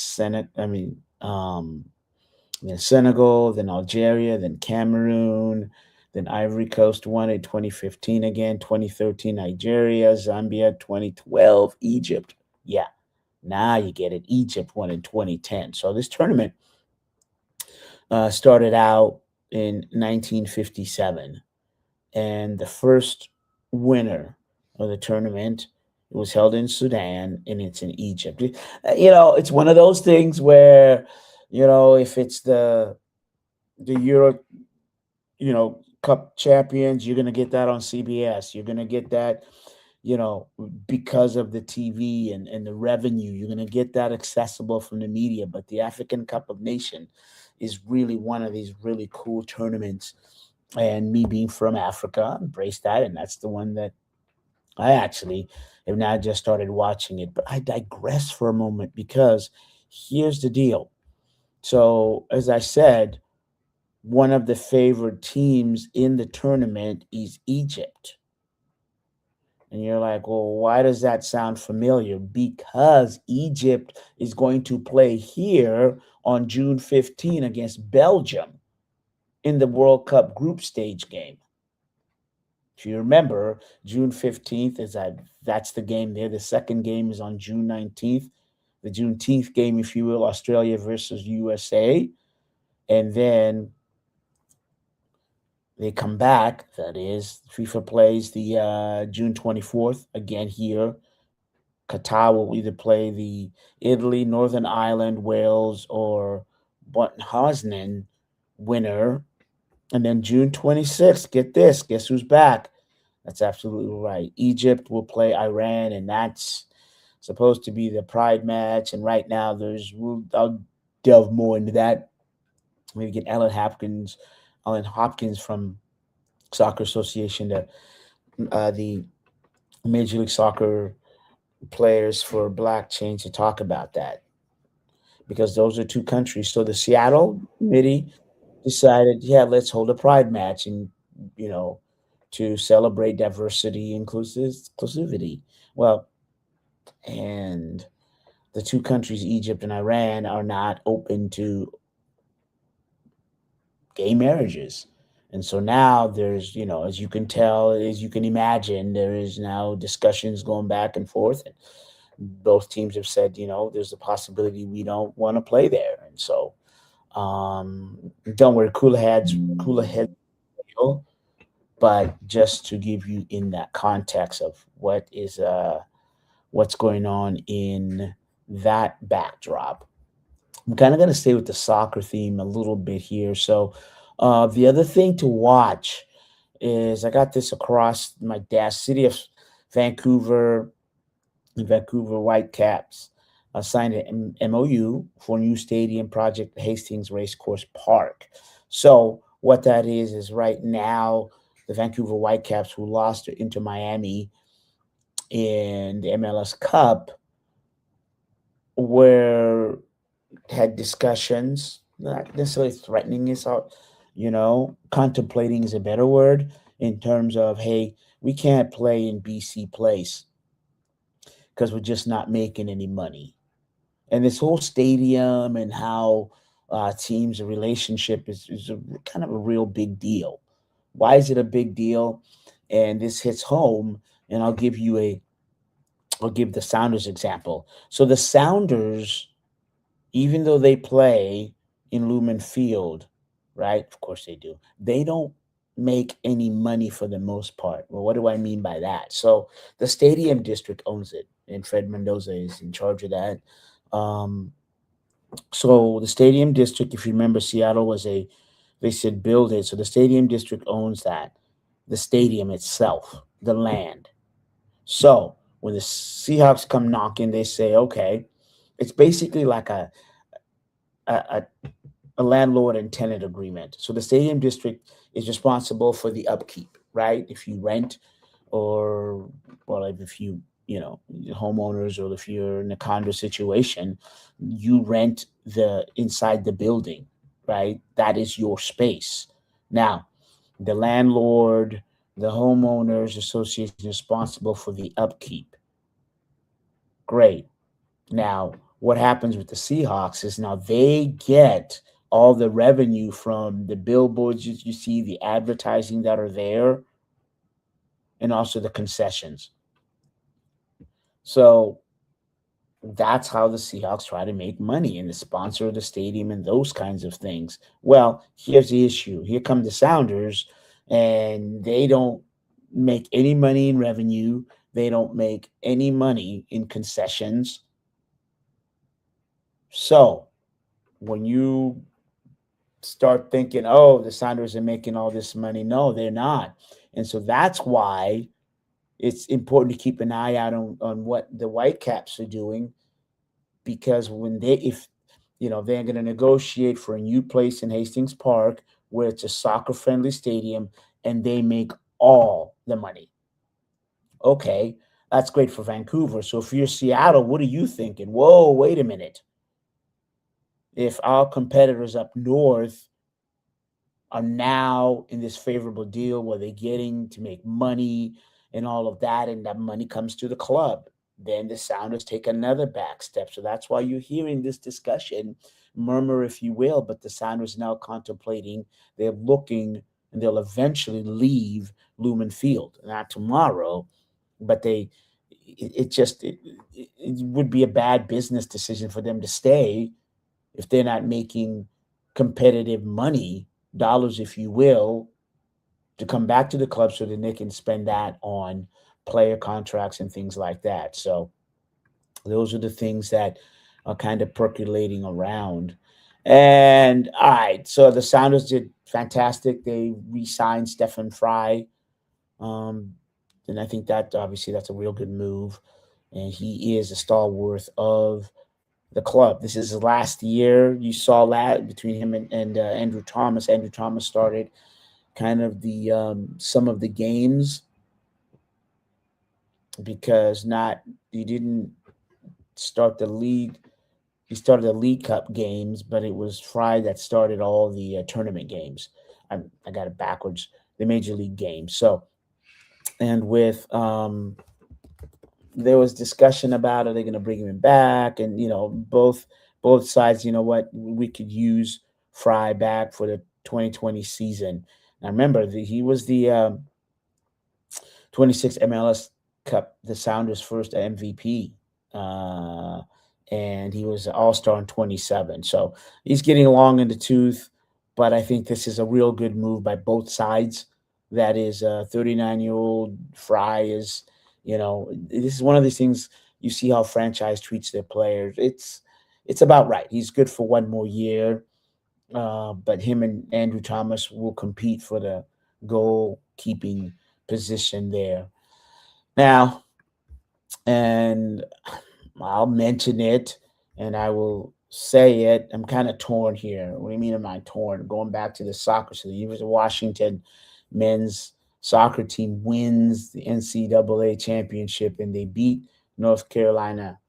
then Senegal, then Algeria, then Cameroon, then Ivory Coast won it 2015 again, 2013 Nigeria, Zambia, 2012 Egypt. Yeah, now you get it. Egypt won in 2010. So this tournament started out in 1957, and the first winner of the tournament, it was held in Sudan, and it's in Egypt. It's one of those things where, if it's the Euro, Cup champions, you're going to get that on CBS. You're going to get that, because of the TV and the revenue, you're going to get that accessible from the media. But the African Cup of Nations is really one of these really cool tournaments. And me being from Africa, I embrace that. And that's the one that I actually have now just started watching it. But I digress for a moment, because here's the deal. So, as I said, one of the favored teams in the tournament is Egypt. And you're like, well, why does that sound familiar? Because Egypt is going to play here on June 15 against Belgium in the World Cup group stage game. If you remember, June 15th that's the game there. The second game is on June 19th. The Juneteenth game, if you will, Australia versus USA. And then they come back. That is, FIFA plays the June 24th again here. Qatar will either play the Italy, Northern Ireland, Wales, or Bosnia winner. And then June 26th, get this, guess who's back? That's absolutely right. Egypt will play Iran, and that's supposed to be the pride match. And right now, I'll delve more into that. Maybe get Alan Hopkins from Soccer Association, the Major League Soccer players for Black Change, to talk about that, because those are two countries. So the Seattle committee decided, let's hold a pride match, and to celebrate diversity, inclusivity. Well, and the two countries, Egypt and Iran, are not open to gay marriages. And so now there's, as you can tell, as you can imagine, there is now discussions going back and forth. And both teams have said, there's a possibility we don't want to play there. And so don't worry, cooler heads, but just to give you in that context of what's going on in that backdrop. I'm kind of going to stay with the soccer theme a little bit here. So the other thing to watch is I got this across my desk. City of Vancouver, the Vancouver Whitecaps signed an MOU for a new stadium project at Hastings Racecourse Park. So what that is right now the Vancouver Whitecaps, who lost into Miami in the MLS Cup, had discussions, not necessarily threatening us out, contemplating is a better word, in terms of, hey, we can't play in BC Place because we're just not making any money. And this whole stadium and how teams' relationship is kind of a real big deal. Why is it a big deal? And this hits home, and I'll give the Sounders example. So the Sounders, even though they play in Lumen Field, right? Of course they do. They don't make any money for the most part. Well, what do I mean by that? So the stadium district owns it, and Fred Mendoza is in charge of that. So the stadium district, if you remember, Seattle they said build it. So the stadium district owns that, the stadium itself, the land. So when the Seahawks come knocking, they say, okay, it's basically like a landlord and tenant agreement. So the stadium district is responsible for the upkeep, right? If you rent, or if you homeowners, or if you're in a condo situation, you rent the inside the building, right? That is your space. Now, the landlord, the homeowners association is responsible for the upkeep. Great. Now, what happens with the Seahawks is now they get all the revenue from the billboards you see, the advertising that are there, and also the concessions. So that's how the Seahawks try to make money, and the sponsor of the stadium and those kinds of things. Well, here's the issue. Here come the Sounders, and they don't make any money in revenue. They don't make any money in concessions. So when you start thinking, oh, the Sounders are making all this money, no, they're not. And so that's why it's important to keep an eye out on what the Whitecaps are doing, because if they're going to negotiate for a new place in Hastings Park where it's a soccer-friendly stadium and they make all the money. Okay, that's great for Vancouver. So if you're Seattle, what are you thinking? Whoa, wait a minute. If our competitors up north are now in this favorable deal where they're getting to make money and all of that, and that money comes to the club, then the Sounders take another back step. So that's why you're hearing this discussion, murmur, if you will, but the Sounders now contemplating, they're looking, and they'll eventually leave Lumen Field. Not tomorrow, but it would be a bad business decision for them to stay if they're not making competitive money, dollars, if you will, to come back to the club so that they can spend that on player contracts and things like that. So those are the things that are kind of percolating around. And all right, so the Sounders did fantastic. They re-signed Stefan Frei. And I think that obviously that's a real good move. And he is a stalwart of the club. This is his last year. You saw that between him and Andrew Thomas. Andrew Thomas started kind of some of the games because he didn't start the league. He started the League Cup games, but it was Frei that started all the tournament games. I got it backwards. The Major League games. So, and with there was discussion about, are they going to bring him back? And both sides, what, we could use Frei back for the 2020 season. Now remember, he was the 26 MLS Cup, the Sounders' first MVP, and he was an All-Star in 27. So he's getting long in the tooth, but I think this is a real good move by both sides. That is, 39-year-old Frei is, this is one of these things. You see how franchise treats their players. It's about right. He's good for one more year. But him and Andrew Thomas will compete for the goalkeeping position there. Now, and I'll mention it and I will say it. I'm kind of torn here. What do you mean am I torn? Going back to the soccer. So the University of Washington men's soccer team wins the NCAA championship and they beat North Carolina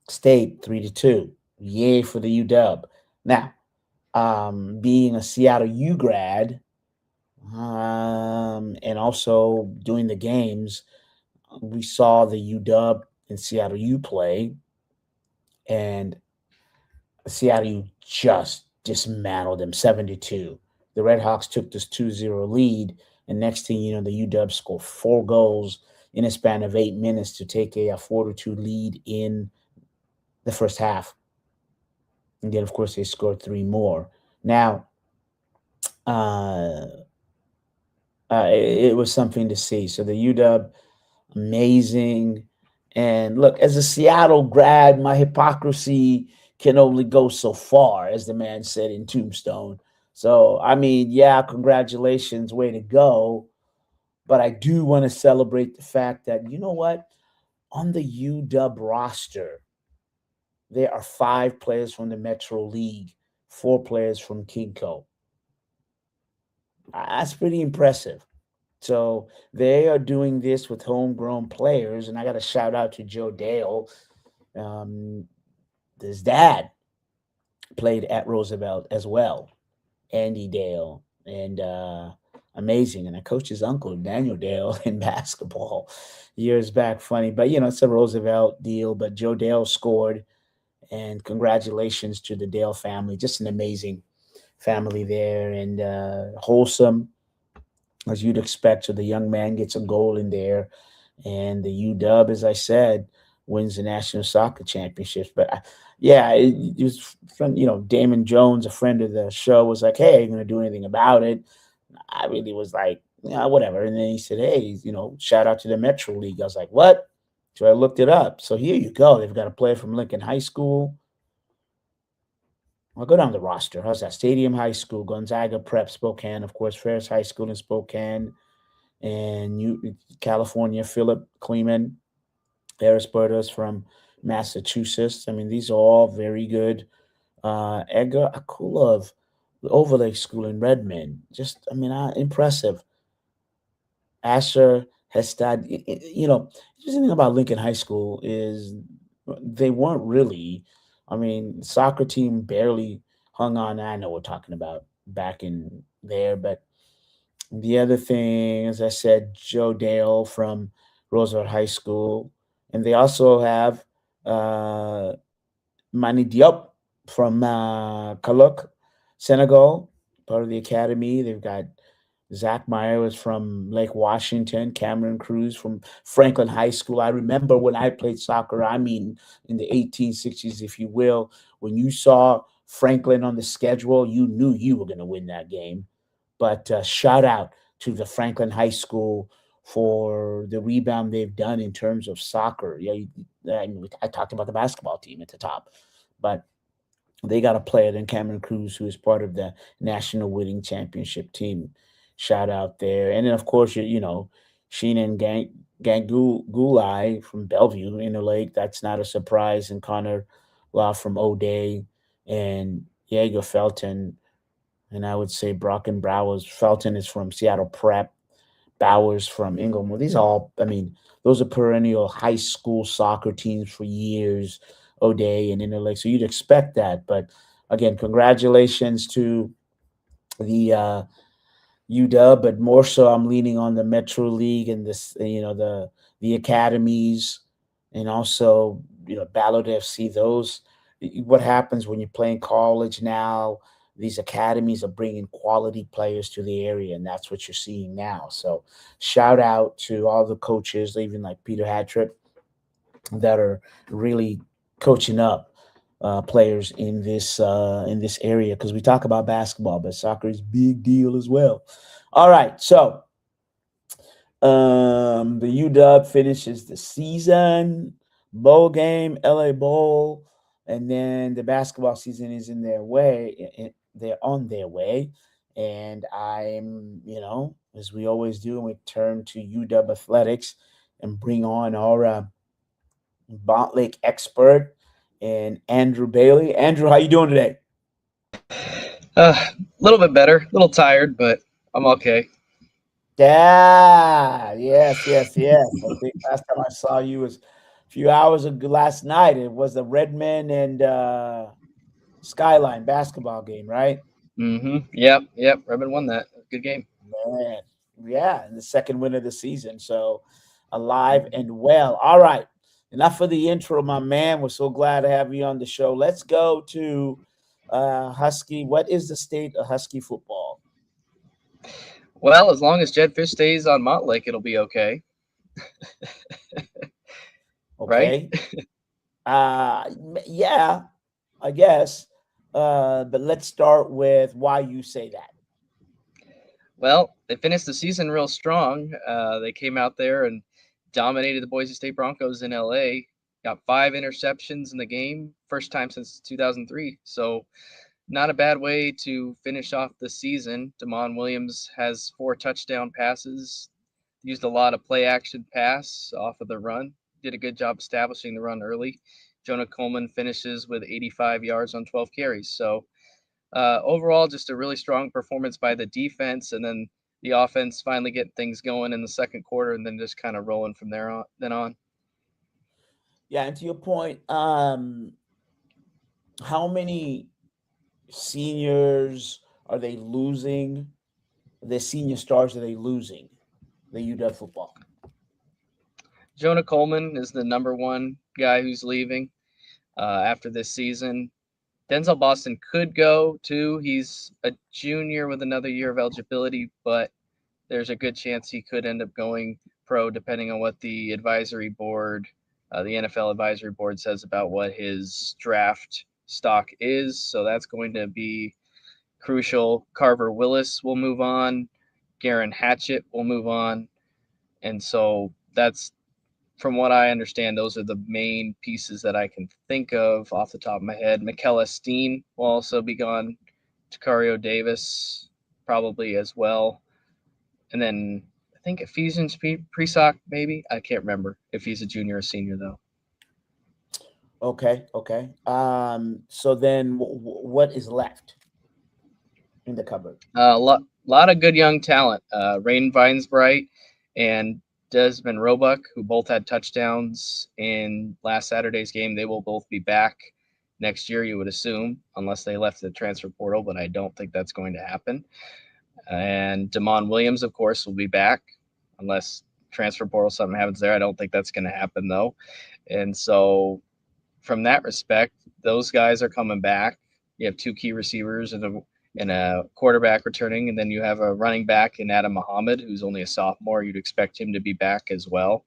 State 3-2. Yay for the UW. Now, being a Seattle U grad and also doing the games, we saw the UW and Seattle U play, and Seattle U just dismantled them 7-2. The Redhawks took this 2-0 lead, and next thing you know, the UW scored 4 goals in a span of 8 minutes to take a 4-2 lead in the first half. And then, of course, they scored 3 more. Now, it was something to see. So the UW, amazing. And look, as a Seattle grad, my hypocrisy can only go so far, as the man said in Tombstone. So, I mean, yeah, congratulations, way to go. But I do want to celebrate the fact that, you know what? On the UW roster, there are 5 players from the Metro League, 4 players from KingCo. That's pretty impressive. So they are doing this with homegrown players, and I got to shout out to Joe Dale. His dad played at Roosevelt as well, Andy Dale, and amazing. And I coached his uncle, Daniel Dale, in basketball years back. Funny, but, you know, it's a Roosevelt deal, but Joe Dale scored, and congratulations to the Dale family. Just an amazing family there, and wholesome, as you'd expect. So the young man gets a goal in there, and the UW, as I said, wins the National Soccer Championships. But it was fun. You know, Damon Jones, a friend of the show, was like, "Hey, are you going to do anything about it?" I really was like, "Yeah, whatever." And then he said, "Hey, you know, shout out to the Metro League." I was like, "What?" So I looked it up. So here you go. They've got a player from Lincoln High School. I'll go down the roster. How's that? Stadium High School, Gonzaga Prep, Spokane, of course, Ferris High School in Spokane, and California, Philip Kleeman, Harrisburgers from Massachusetts. I mean, these are all very good. Edgar Akulov, the Overlake School in Redmond. Just, I mean, impressive. Asher Hestad, you know, the thing about Lincoln High School is they weren't really, I mean, soccer team barely hung on. I know we're talking about back in there, but the other thing, as I said, Joe Dale from Roosevelt High School, and they also have Mani Diop from Kaluk, Senegal, part of the academy. They've got Zach Meyer was from Lake Washington, Cameron Cruz from Franklin High School. I remember when I played soccer, I mean, in the 1860s, if you will, when you saw Franklin on the schedule, you knew you were going to win that game. But shout out to the Franklin High School for the rebound they've done in terms of soccer. Yeah, I talked about the basketball team at the top, but they got a player in Cameron Cruz who is part of the national winning championship team. Shout out there. And then, of course, you know, Sheenan Gangulai from Bellevue, Interlake. That's not a surprise. And Connor Law from O'Day and Jaeger Felton. And I would say Brocken Bowers. Felton is from Seattle Prep. Bowers from Inglewood. These are all, I mean, those are perennial high school soccer teams for years, O'Day and Interlake. So you'd expect that. But again, congratulations to the UW, but more so I'm leaning on the Metro League and this, you know, the academies, and also, you know, Ballard FC. Those, what happens when you're playing college now, these academies are bringing quality players to the area, and that's what you're seeing now. So shout out to all the coaches, even like Peter Hattrick, that are really coaching up players in this area, because we talk about basketball, but soccer is a big deal as well. All right, so the UW finishes the season, bowl game, LA Bowl, and then the basketball season is in their way. They're on their way, And I'm, as we always do, we turn to UW Athletics and bring on our Bottlick expert and Andrew Bailey. Andrew, how you doing today? A little bit better, a little tired, but I'm okay. Yeah, yes. I think last time I saw you was a few hours ago last night. It was the Redmen and Skyline basketball game, right? Mm-hmm. Yep. Redmond won that. Good game. Man, yeah, and the second win of the season. So alive and well. All right. Enough of the intro, my man. We're so glad to have you on the show. Let's go to Husky. What is the state of Husky football? Well, as long as Jed Fish stays on Montlake, it'll be okay. Okay. Right? Yeah, I guess. But let's start with why you say that. Well, they finished the season real strong. They came out there and dominated the Boise State Broncos in LA. Got 5 interceptions in the game, first time since 2003. So not a bad way to finish off the season. Damon Williams has 4 touchdown passes, used a lot of play action pass off of the run, did a good job establishing the run early. Jonah Coleman finishes with 85 yards on 12 carries. So overall, just a really strong performance by the defense, and then the offense finally getting things going in the second quarter, and then just kind of rolling from there on. Yeah, and to your point, how many seniors are they losing? The senior stars are they losing? The UW football. Jonah Coleman is the number 1 guy who's leaving after this season. Denzel Boston could go too. He's a junior with another year of eligibility, but there's a good chance he could end up going pro depending on what the advisory board, the NFL advisory board says about what his draft stock is. So that's going to be crucial. Carver Willis will move on. Garen Hatchett will move on. And so that's, from what I understand, those are the main pieces that I can think of off the top of my head. Michaela Steen will also be gone. Tacario Davis probably as well. And then I think Ephesians Presock, maybe. I can't remember if he's a junior or senior, though. Okay. So then what is left in the cupboard? A lot of good young talent. Rain Vinesbright and Desmond Roebuck, who both had touchdowns in last Saturday's game. They will both be back next year, you would assume, unless they left the transfer portal, but I don't think that's going to happen. And Damon Williams, of course, will be back unless transfer portal something happens there. I don't think that's going to happen, though. And so from that respect, those guys are coming back. You have 2 key receivers and a quarterback returning, and then you have a running back in Adam Muhammad, who's only a sophomore. You'd expect him to be back as well.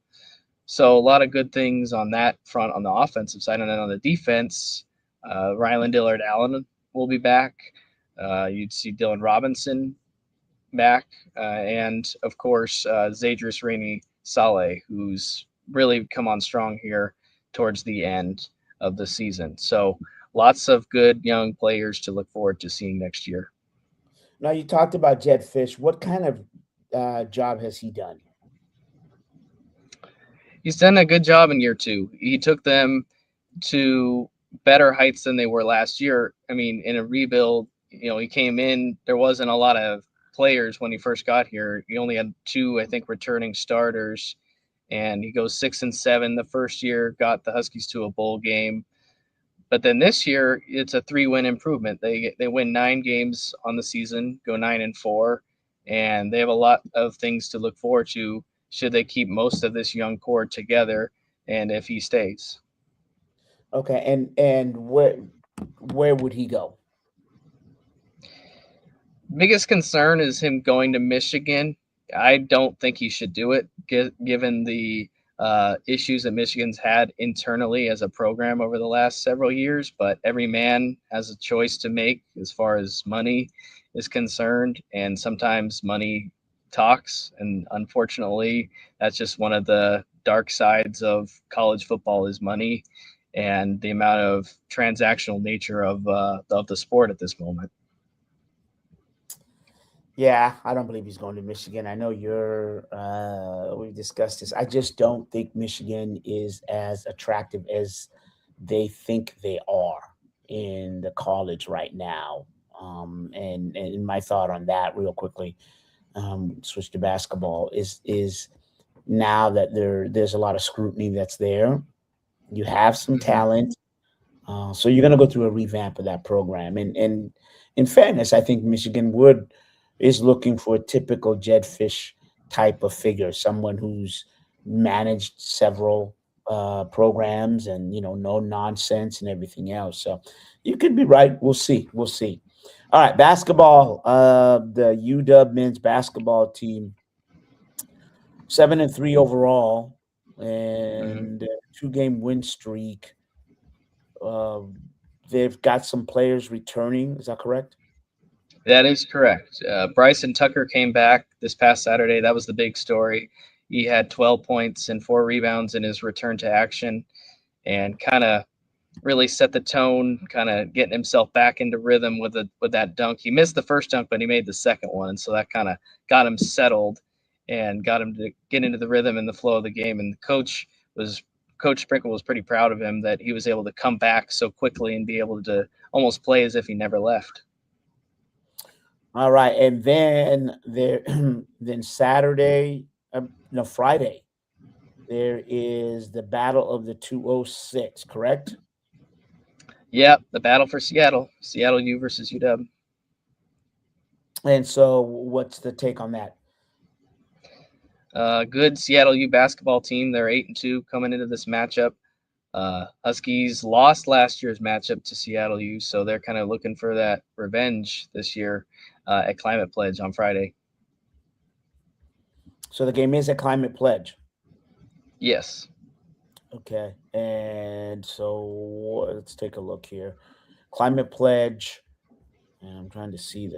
So a lot of good things on that front on the offensive side. And then on the defense, Rylan Dillard Allen will be back. You'd see Dylan Robinson back. And, of course, Zadris Rainey Saleh, who's really come on strong here towards the end of the season. So lots of good young players to look forward to seeing next year. Now, you talked about Jed Fish. What kind of job has he done? He's done a good job in year 2. He took them to better heights than they were last year. I mean, in a rebuild, he came in, there wasn't a lot of players when he first got here. He only had 2, I think, returning starters, and he goes 6-7 the first year, got the Huskies to a bowl game. But then this year, it's a 3-win improvement. They win 9 games on the season, go 9-4, and they have a lot of things to look forward to should they keep most of this young core together and if he stays. Okay, and where would he go? Biggest concern is him going to Michigan. I don't think he should do it, given the issues that Michigan's had internally as a program over the last several years, but every man has a choice to make as far as money is concerned, and sometimes money talks, and unfortunately that's just one of the dark sides of college football is money and the amount of transactional nature of the sport at this moment. Yeah, I don't believe he's going to Michigan. I know we discussed this. I just don't think Michigan is as attractive as they think they are in the college right now. And my thought on that real quickly, switch to basketball is now that there's a lot of scrutiny that's there. You have some talent. So you're going to go through a revamp of that program. And in fairness, I think Michigan is looking for a typical Jed Fish type of figure, someone who's managed several programs and, no nonsense and everything else. So you could be right. We'll see. We'll see. All right, basketball. The UW men's basketball team, 7-3 overall, and 2-game win streak. They've got some players returning. Is that correct? That is correct. Bryson Tucker came back this past Saturday. That was the big story. He had 12 points and 4 rebounds in his return to action and kind of really set the tone, kind of getting himself back into rhythm with that dunk. He missed the first dunk, but he made the second one. And so that kind of got him settled and got him to get into the rhythm and the flow of the game. And Coach Sprinkle was pretty proud of him that he was able to come back so quickly and be able to almost play as if he never left. All right, and then Friday, there is the Battle of the 206, correct? Yeah, the battle for Seattle U versus UW. And so what's the take on that? Good Seattle U basketball team. They're 8-2 coming into this matchup. Huskies lost last year's matchup to Seattle U, so they're kind of looking for that revenge this year at Climate Pledge on Friday. So the game is at Climate Pledge? Yes. Okay, and so let's take a look here. Climate Pledge, and I'm trying to see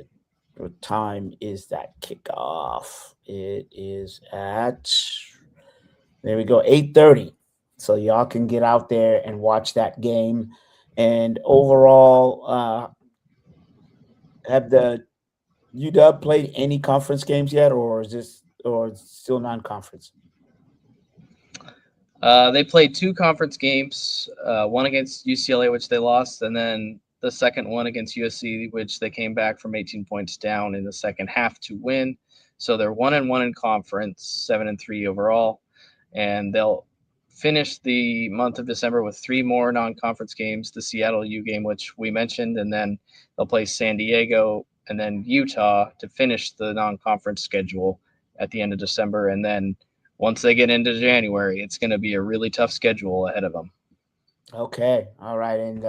what time is that kickoff. It is at, there we go, 8:30. So y'all can get out there and watch that game. And overall, have the UW played any conference games yet, or still non-conference? They played 2 conference games, one against UCLA, which they lost, and then the second one against USC, which they came back from 18 points down in the second half to win. So they're 1-1 in conference, 7-3 overall, and they'll finish the month of December with 3 more non-conference games, the Seattle U game, which we mentioned, and then they'll play San Diego and then Utah to finish the non-conference schedule at the end of December. And then once they get into January, it's going to be a really tough schedule ahead of them. Okay. All right. And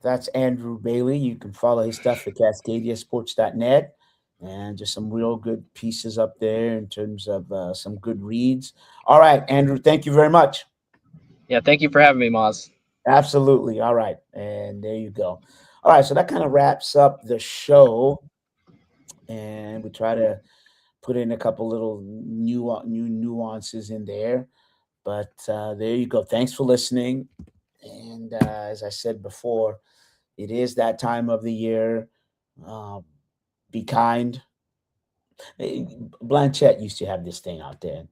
that's Andrew Bailey. You can follow his stuff at CascadiaSports.net. And just some real good pieces up there in terms of some good reads. All right, Andrew, thank you very much. Yeah, thank you for having me, Maz. Absolutely. All right. And there you go. All right, so that kind of wraps up the show. And we try to put in a couple little new nuances in there. But there you go. Thanks for listening. And as I said before, it is that time of the year. Be kind. Blanchette used to have this thing out there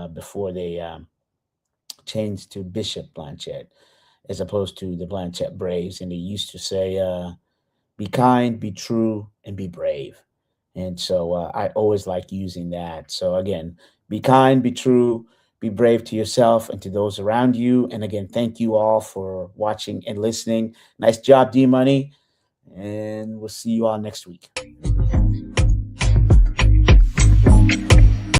before they changed to Bishop Blanchette as opposed to the Blanchette Braves. And they used to say, be kind, be true, and be brave. And so I always like using that. So again, be kind, be true, be brave to yourself and to those around you. And again, thank you all for watching and listening. Nice job, D-Money. And we'll see you all next week.